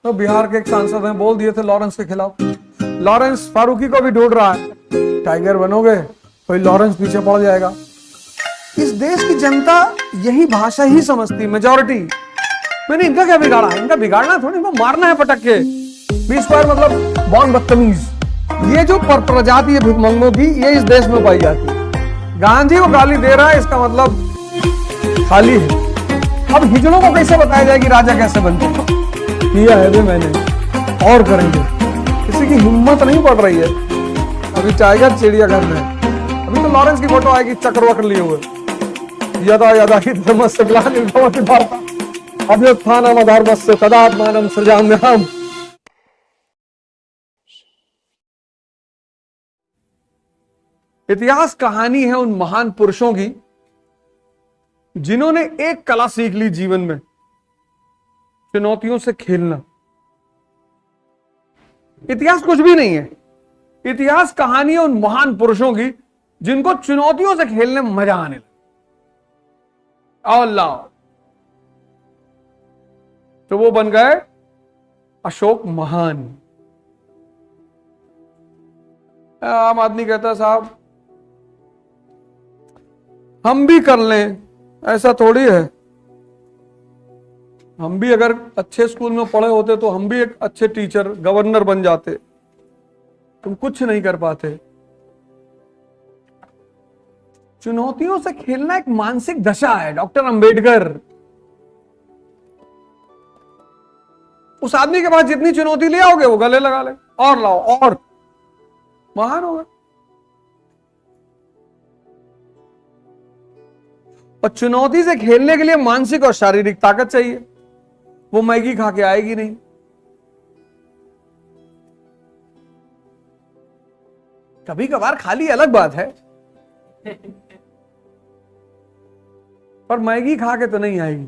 तो बिहार के एक सांसद हैं, बोल दिए थे लॉरेंस के खिलाफ। लॉरेंस फारूकी को भी ढूंढ रहा है, टाइगर बनोगे कोई लॉरेंस पीछे पड़ जाएगा। इस देश की जनता यही भाषा ही समझती, मेजॉरिटी। मैंने इनका क्या बिगाड़ा है? इनका बिगाड़ना थोड़ी, इनको मारना है पटक के। B² मतलब बॉर्न बदतमीज। ये जो प्रजाति है भिखमंगों की, ये इस देश में पाई जाती है। गांधी को गाली दे रहा है, इसका मतलब खाली है। अब हिजड़ों को कैसे बताया जाए कि राजा कैसे बनते हैं? किया है भी मैंने, और करेंगे। किसी की हिम्मत नहीं पड़ रही है। अभी टाइगर चिड़ियाघर में, अभी तो लॉरेंस की फोटो आएगी चक्र वक्र लिए हुए। यदा यदा हि धर्मस्य ग्लानिर्भवति भारत अभ्युत्थानम् अधर्मस्य तदात्मानं सृजाम्यहम्। इतिहास कहानी है उन महान पुरुषों की जिन्होंने एक कला सीख ली जीवन में, चुनौतियों से खेलना। इतिहास कुछ भी नहीं है। इतिहास कहानी है उन महान पुरुषों की जिनको चुनौतियों से खेलने में मजा आने लगा। अल्लाह, तो वो बन गए अशोक महान। आम आदमी कहता साहब हम भी कर लें, ऐसा थोड़ी है। हम भी अगर अच्छे स्कूल में पढ़े होते तो हम भी एक अच्छे टीचर, गवर्नर बन जाते। तुम कुछ नहीं कर पाते। चुनौतियों से खेलना एक मानसिक दशा है। डॉक्टर अंबेडकर, उस आदमी के पास जितनी चुनौती ले आओगे वो गले लगा ले, और लाओ और महान होगा। और चुनौती से खेलने के लिए मानसिक और शारीरिक ताकत चाहिए। वो मैगी खा के आएगी नहीं। कभी कभार खाली अलग बात है, पर मैगी खा के तो नहीं आएगी।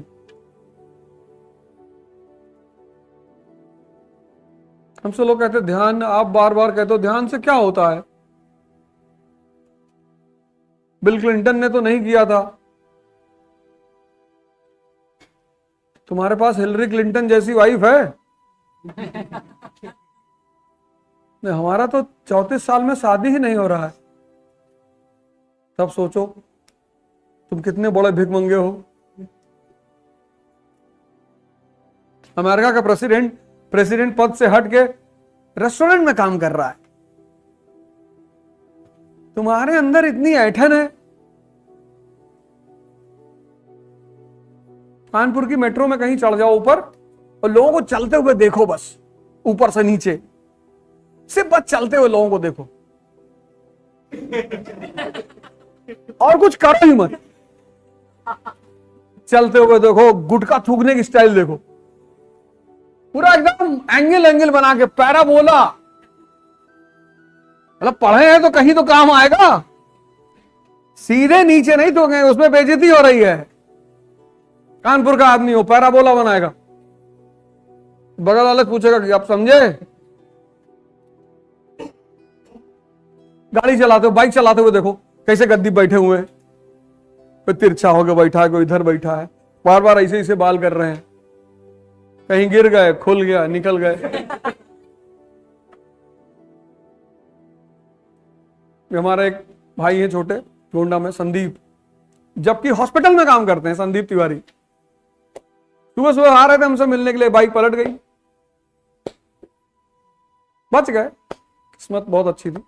हमसे लोग कहते ध्यान, आप बार बार कहते हो ध्यान से क्या होता है? बिल क्लिंटन ने तो नहीं किया था। तुम्हारे पास हिलरी क्लिंटन जैसी वाइफ है? नहीं, हमारा तो 34 साल में शादी ही नहीं हो रहा है। तब सोचो तुम कितने बड़े भिखमंगे हो। अमेरिका का प्रेसिडेंट पद से हट के रेस्टोरेंट में काम कर रहा है। तुम्हारे अंदर इतनी ऐठन है। कानपुर की मेट्रो में कहीं चढ़ जाओ ऊपर और लोगों को चलते हुए देखो, बस ऊपर से नीचे, सिर्फ बस चलते हुए लोगों को देखो और कुछ करो ही मत। चलते हुए देखो, गुटखा थूकने की स्टाइल देखो, पूरा एकदम एंगल बना के पैराबोला। मतलब पढ़े हैं तो कहीं तो काम आएगा, सीधे नीचे नहीं तो उसमें बेइज्जती हो रही है। कानपुर का आदमी हो, पैराबोला बनाएगा। बगल वाले पूछेगा कि आप समझे? गाड़ी चलाते हो, बाइक चलाते हुए देखो कैसे गद्दी बैठे हुए हैं। कोई तिरछा होकर बैठा है, कोई इधर बैठा है, बार बार ऐसे ऐसे बाल कर रहे हैं। कहीं गिर गए, खुल गया, निकल गए। हमारा एक भाई है छोटे गोंडा में, संदीप, जबकि हॉस्पिटल में काम करते हैं। संदीप तिवारी सुबह सुबह आ रहे थे हमसे मिलने के लिए, बाइक पलट गई, बच गए, किस्मत बहुत अच्छी थी।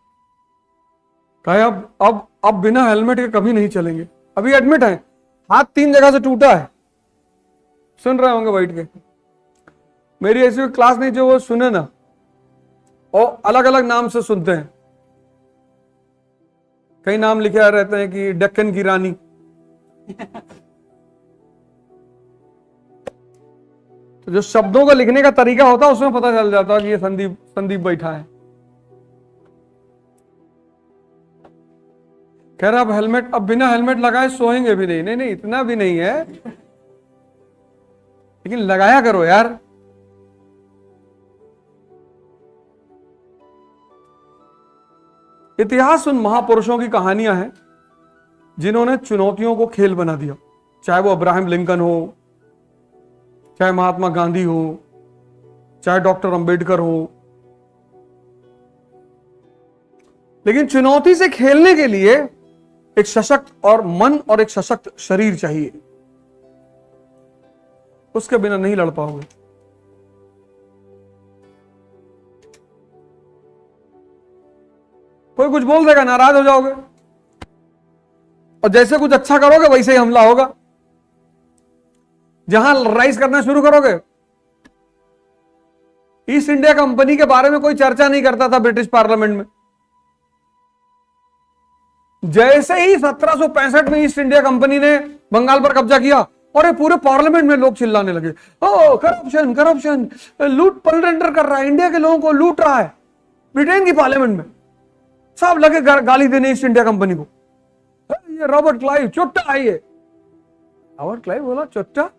कहे अब बिना हेलमेट के कभी नहीं चलेंगे। अभी एडमिट है, हाथ 3 जगह से टूटा है। सुन रहे होंगे बैठ के। मेरी ऐसी क्लास नहीं जो वो सुने ना, और अलग अलग नाम से सुनते हैं। कई नाम लिखे रहते हैं कि डेक्कन की रानी। तो जो शब्दों का लिखने का तरीका होता है उसमें पता चल जाता है कि ये संदीप बैठा है। कह रहा अब बिना हेलमेट लगाए सोएंगे भी नहीं। नहीं, इतना भी नहीं है, लेकिन लगाया करो यार। इतिहास उन महापुरुषों की कहानियां हैं जिन्होंने चुनौतियों को खेल बना दिया। चाहे वो अब्राहम लिंकन हो, चाहे महात्मा गांधी हो, चाहे डॉक्टर अंबेडकर हो। लेकिन चुनौती से खेलने के लिए एक सशक्त और मन और एक सशक्त शरीर चाहिए, उसके बिना नहीं लड़ पाओगे। कोई कुछ बोल देगा, नाराज हो जाओगे, और जैसे कुछ अच्छा करोगे वैसे ही हमला होगा। जहां राइज करना शुरू करोगे, ईस्ट इंडिया कंपनी के बारे में कोई चर्चा नहीं करता था ब्रिटिश पार्लियामेंट में। जैसे ही 1765 में ईस्ट इंडिया कंपनी ने बंगाल पर कब्जा किया, और ये पूरे पार्लियामेंट में लोग चिल्लाने लगे, ओ करप्शन करप्शन, लूट पलरेंडर कर रहा है, इंडिया के लोगों को लूट रहा है। ब्रिटेन की पार्लियामेंट में सब लगे गाली देने ईस्ट इंडिया कंपनी को। ये रॉबर्ट क्लाइव चुट्टा है, ये रॉबर्ट क्लाइव बोला चुट्टा,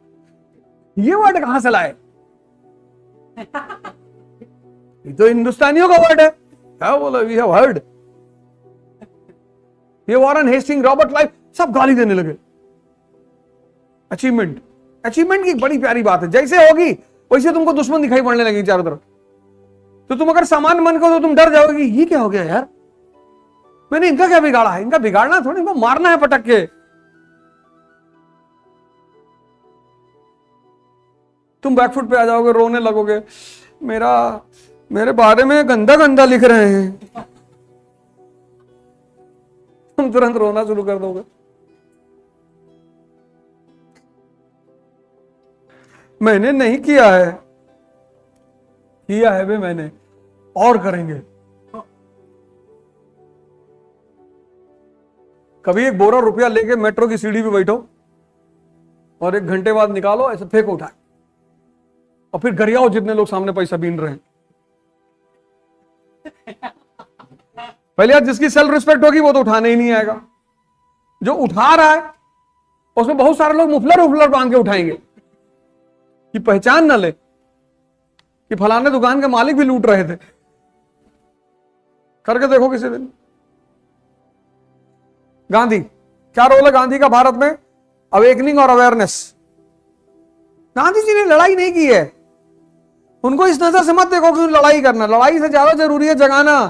ये वर्ड कहां से लाए? ये तो हिंदुस्तानियों का वर्ड है। क्या बोला? We have heard. ये वॉरेन हेस्टिंग, रॉबर्ट क्लाइव, सब गाली देने लगे। अचीवमेंट, अचीवमेंट की बड़ी प्यारी बात है, जैसे होगी वैसे तुमको दुश्मन दिखाई पड़ने लगी चारों तरफ। तो तुम अगर सामान्य मन को तो तुम डर जाओगे, ये क्या हो गया यार, मैंने इनका क्या बिगाड़ा है? इनका बिगाड़ना थोड़ी, इनको मारना है पटक के। तुम बैकफुट पे आ जाओगे, रोने लगोगे, मेरे बारे में गंदा गंदा लिख रहे हैं, तुम तुरंत रोना शुरू कर दोगे। मैंने नहीं किया है, किया है बे मैंने, और करेंगे। कभी एक बोरा रुपया लेके मेट्रो की सीढ़ी पे बैठो और 1 घंटे बाद निकालो, ऐसे फेंको उठा, और फिर गरियाओ जितने लोग सामने पैसा बीन रहे हैं। पहले यार जिसकी सेल्फ रिस्पेक्ट होगी वो तो उठाने ही नहीं आएगा। जो उठा रहा है उसमें बहुत सारे लोग मुफलर उफलर बांध के उठाएंगे कि पहचान ना ले कि फलाने दुकान के मालिक भी लूट रहे थे। करके देखो किसी दिन। गांधी, क्या रोल है गांधी का भारत में? अवेकनिंग और अवेयरनेस। गांधी जी ने लड़ाई नहीं की है, उनको इस नजर से मत देखो कि लड़ाई करना, लड़ाई से ज्यादा जरूरी है जगाना।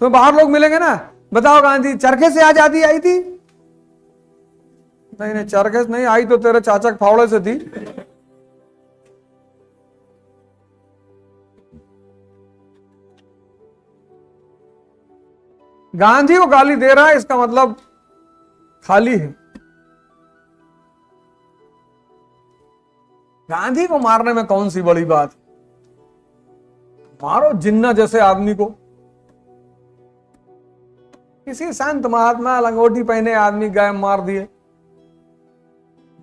तुम्हें बाहर लोग मिलेंगे ना, बताओ गांधी चरखे से आजादी आई थी? नहीं, चरखे से नहीं आई तो तेरे चाचा के फावड़े से थी। गांधी को गाली दे रहा है, इसका मतलब खाली है। गांधी को मारने में कौन सी बड़ी बात? मारो जिन्ना जैसे आदमी को। किसी संत महात्मा लंगोटी पहने आदमी गए मार दिए।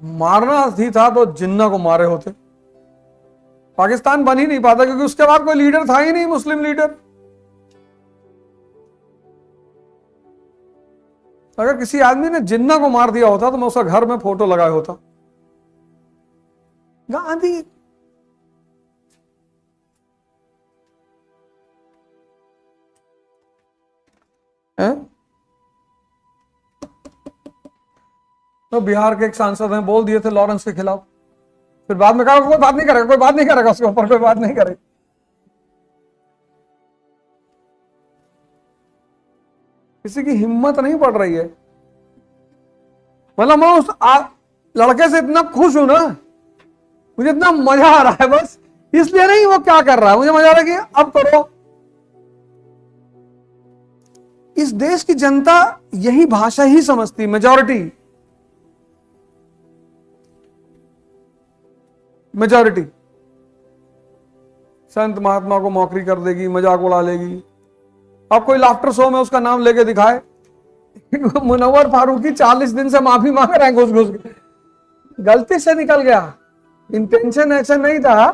मारना ही था तो जिन्ना को मारे होते। पाकिस्तान बन ही नहीं पाता क्योंकि उसके बाद कोई लीडर था ही नहीं, मुस्लिम लीडर। अगर किसी आदमी ने जिन्ना को मार दिया होता तो मैं उसका घर में फोटो लगाया होता। गांधी है? तो बिहार के एक सांसद हैं, बोल दिए थे लॉरेंस के खिलाफ, फिर बाद में कहा कोई बात नहीं करेगा, कोई बात नहीं करेगा, उसके ऊपर कोई बात नहीं करेगा। किसी की हिम्मत नहीं पड़ रही है। मतलब मैं उस लड़के से इतना खुश हूं ना, मुझे इतना मजा आ रहा है, बस इसलिए नहीं वो क्या कर रहा है, मुझे मजा आ रहा है कि अब करो। इस देश की जनता यही भाषा ही समझती, मेजॉरिटी संत महात्मा को मौकरी कर देगी, मजाक उड़ा लेगी। अब कोई लाफ्टर शो में उसका नाम लेके दिखाए, मुनव्वर फारूकी 40 दिन से माफी मांग रहे हैं घुस घुस के। गलती से निकल गया, इंटेंशन ऐसा नहीं था।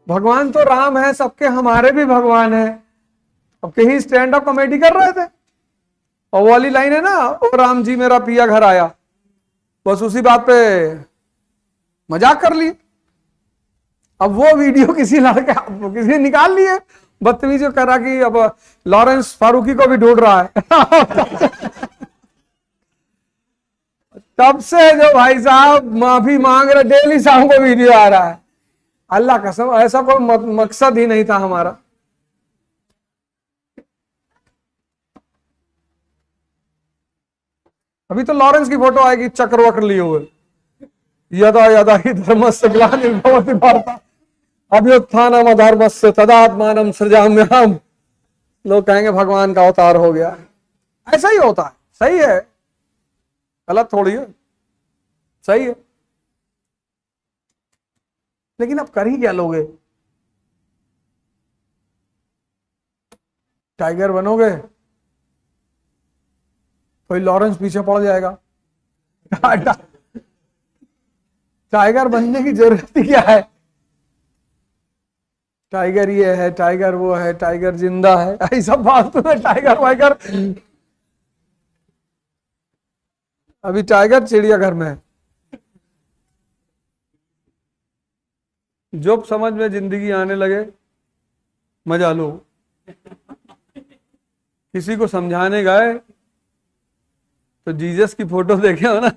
भगवान तो राम है, सबके हमारे भी भगवान है। अब कहीं स्टैंड अप कॉमेडी कर रहे थे और वो वाली लाइन है ना, ओ राम जी मेरा पिया घर आया, बस उसी बात पे मजाक कर लिए। अब वो वीडियो किसी लड़के किसी ने निकाल लिए, बदतमीजी करा कि अब लॉरेंस फारूकी को भी ढूंढ रहा है। तब से जो भाई साहब माफी मांग रहे, डेली शाम को वीडियो आ रहा है। अल्लाह कसम ऐसा कोई मकसद ही नहीं था हमारा। अभी तो लॉरेंस की फोटो आएगी चक्र वक्र लिए हुए, यदा यदा ही धर्मस्य ग्लानिर्भवति भारत अभ्युत्थानम् अधर्मस्य तदात्मानं सृजाम्यहम्। लोग कहेंगे भगवान का अवतार हो गया। ऐसा ही होता है, सही है, गलत थोड़ी है, सही है। लेकिन अब कर ही क्या लोगे? टाइगर बनोगे, कोई लॉरेंस पीछे पड़ जाएगा। टाइगर बनने की जरूरत ही क्या है? टाइगर ये है, टाइगर वो है, टाइगर जिंदा है, ऐसा फालतू में टाइगर वाइगर। अभी टाइगर चिड़ियाघर में है। जो समझ में जिंदगी आने लगे मजा लो। किसी को समझाने गए तो जीसस की फोटो देखे हो ना,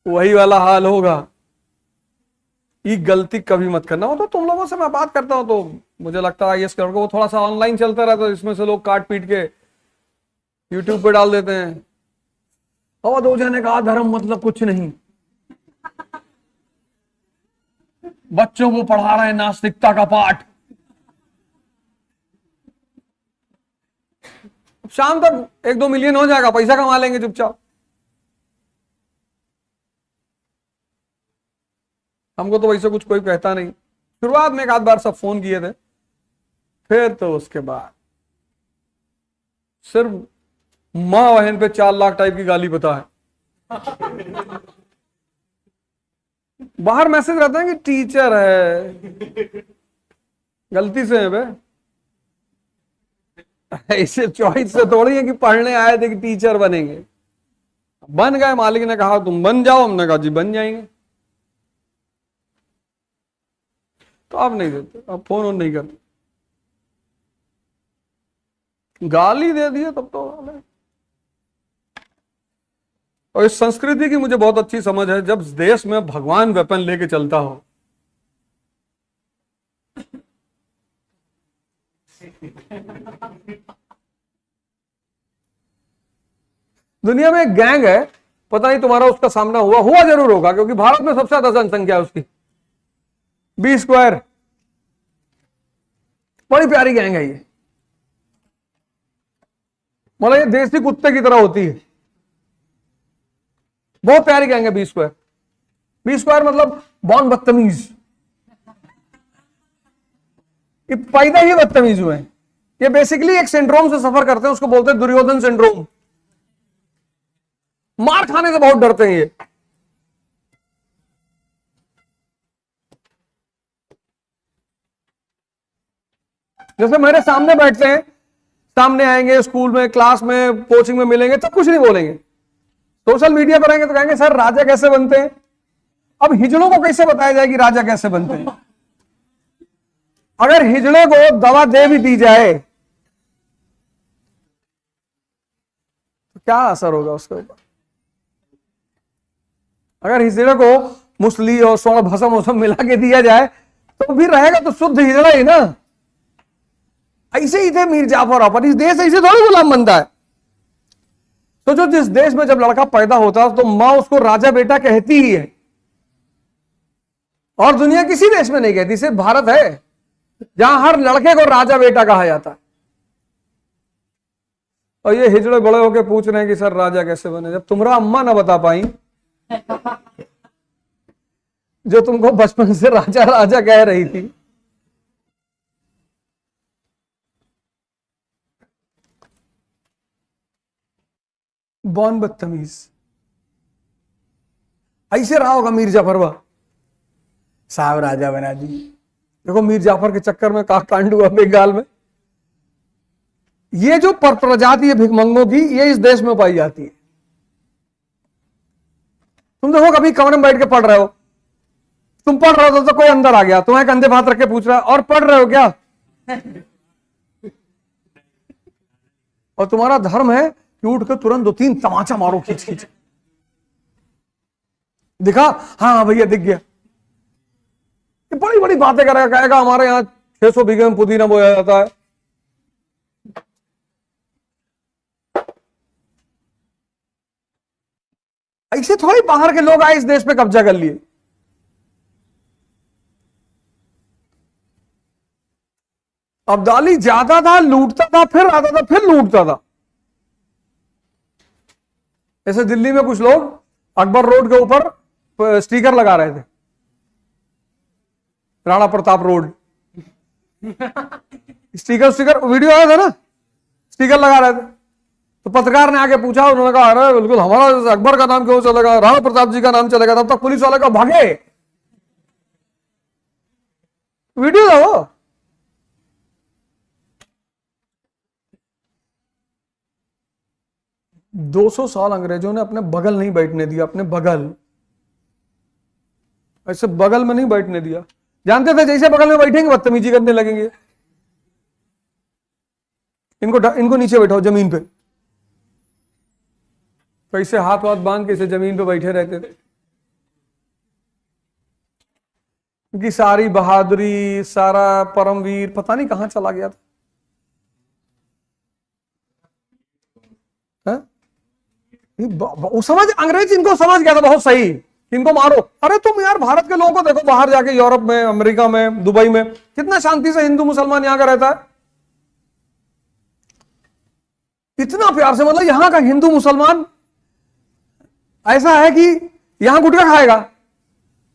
वही वाला हाल होगा। ये गलती कभी मत करना। हो तो तुम लोगों से मैं बात करता हूं तो मुझे लगता है आईएएस वो थोड़ा सा ऑनलाइन चलता रहता है, इसमें से लोग काट पीट के यूट्यूब पे डाल देते हैं। और दो जने कहा धर्म मतलब कुछ नहीं, बच्चों को पढ़ा रहे हैं नास्तिकता का पाठ। शाम तक 1-2 मिलियन हो जाएगा, पैसा कमा लेंगे चुपचाप। हमको तो वैसे कुछ कोई कहता नहीं। शुरुआत में एक आध बार सब फोन किए थे, फिर तो उसके बाद सिर्फ माँ बहन पे 4 लाख टाइप की गाली पता है। बाहर मैसेज रहता है कि टीचर है, गलती से है बे। ऐसे चॉइस से थोड़ी है कि पढ़ने आए थे कि टीचर बनेंगे। बन गए, मालिक ने कहा तुम बन जाओ, हमने कहा जी बन जाएंगे। तो अब नहीं देते, अब फोन ऑन नहीं करते। गाली दे दिए तब तो। और इस संस्कृति की मुझे बहुत अच्छी समझ है, जब देश में भगवान वेपन लेके चलता हो। दुनिया में एक गैंग है, पता नहीं तुम्हारा उसका सामना हुआ जरूर होगा, क्योंकि भारत में सबसे ज्यादा जनसंख्या है उसकी, बी स्क्वायर। बड़ी प्यारी गैंग है ये, मतलब ये देसी कुत्ते की तरह होती है। बहुत प्यारी गैंग है बी स्क्वायर। बी स्क्वायर मतलब बॉर्न बदतमीज, ये पैदा ही बदतमीज हुए हैं। ये बेसिकली एक सिंड्रोम से सफर करते हैं, उसको बोलते हैं दुर्योधन सिंड्रोम। मार खाने से बहुत डरते हैं ये। जैसे मेरे सामने बैठते हैं, सामने आएंगे, स्कूल में, क्लास में, कोचिंग में मिलेंगे तो कुछ नहीं बोलेंगे। सोशल मीडिया पर आएंगे तो कहेंगे सर राजा कैसे बनते हैं। अब हिजड़ों को कैसे बताया जाए कि राजा कैसे बनते हैं? अगर हिजड़े को दवा दे भी दी जाए तो क्या असर होगा उसके ऊपर? अगर हिजड़े को मुसली और स्वर्ण भसम मिला के दिया जाए तो भी रहेगा तो शुद्ध हिजड़ा ही ना। ऐसे ही थे मीर जाफर अपन। इस देश ऐसे थोड़ी गुलाम बनता है। तो जो जिस देश में जब लड़का पैदा होता है तो मां उसको राजा बेटा कहती ही है, और दुनिया किसी देश में नहीं कहती, सिर्फ भारत है जहां हर लड़के को राजा बेटा कहा जाता है। और ये हिजड़े बड़े होके पूछ रहे हैं कि सर राजा कैसे बने, जब तुम्हारा अम्मा ना बता पाई जो तुमको बचपन से राजा राजा कह रही थी। बॉर्न बदतमीज। ऐसे रहा होगा मीर जाफर साहब, राजा बना दी। देखो मीर जाफर के चक्कर में का कांड हुआ बंगाल में। ये जो प्रजाति है भिखमंगों की, ये इस देश में पाई जाती है। तुम देखो कभी कमरे में बैठ के पढ़ रहे हो, तुम पढ़ रहे हो तो कोई अंदर आ गया, तुम्हें कंधे पे हाथ रख के पूछ रहा है और पढ़ रहे हो क्या? और तुम्हारा धर्म है कि उठ के तुरंत 2-3 तमाचा मारो खींच खींच। दिखा, हाँ भैया दिख गया। ये बड़ी बड़ी बातें करेगा, कहेगा हमारे यहाँ 600 बीघे में पुदीना बोया जाता है। ऐसे थोड़ी बाहर के लोग आए इस देश पे कब्जा कर लिए। अब्दाली जाता था, लूटता था, फिर आता था, फिर लूटता था। ऐसे दिल्ली में कुछ लोग अकबर रोड के ऊपर स्टिकर लगा रहे थे, Rana Pratap road. Sticker video आया था ना, स्टिकर लगा रहे थे। तो पत्रकार ने आके पूछा, उन्होंने कहा अरे बिल्कुल हमारा अकबर का नाम क्यों चलेगा, राणा प्रताप जी का नाम चलेगा। तब तक पुलिस वाले का भागे, वीडियो था वो। दो 200 साल अंग्रेजों ने अपने बगल नहीं बैठने दिया, अपने बगल, ऐसे बगल में नहीं बैठने दिया। जानते थे जैसे बगल में बैठेंगे बदतमीजी करने लगेंगे। इनको नीचे बैठाओ जमीन पे, कैसे हाथ वाथ बांध के इसे जमीन पे बैठे रहते थे। उनकी सारी बहादुरी, सारा परमवीर पता नहीं कहां चला गया था। वो समझ, अंग्रेज इनको समझ गया था बहुत सही, इनको मारो। अरे तुम यार भारत के लोगों को देखो, बाहर जाके यूरोप में, अमेरिका में, दुबई में कितना शांति से हिंदू मुसलमान यहां का रहता है, इतना प्यार से। मतलब यहां का हिंदू मुसलमान ऐसा है कि यहां गुटखा खाएगा,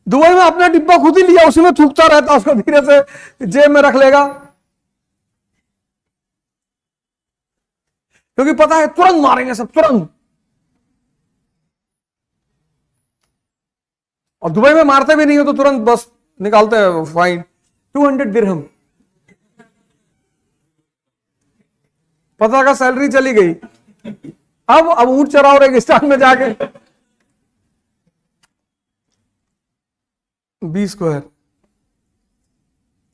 दुबई में अपना डिब्बा खुद ही लिया, उसी में थूकता रहता, उसको धीरे से जेब में रख लेगा, क्योंकि पता है तुरंत मारेंगे सब, तुरंत। और दुबई में मारते भी नहीं हो तो तुरंत बस निकालते हैं फाइन, 200 दिरहम। पता का सैलरी चली गई। अब ऊंट चराओ रेगिस्तान में जाके 20 स्क्वायर।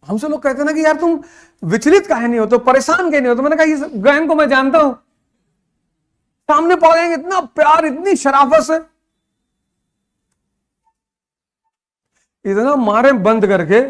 हमसे लोग कहते ना कि यार तुम विचलित काहे नहीं हो, तो परेशान कहीं नहीं हो। तो मैंने कहा इस गैंग को मैं जानता हूं, सामने पड़ जाएंगे, इतना प्यार, इतनी शराफत से, इतना मारे बंद करके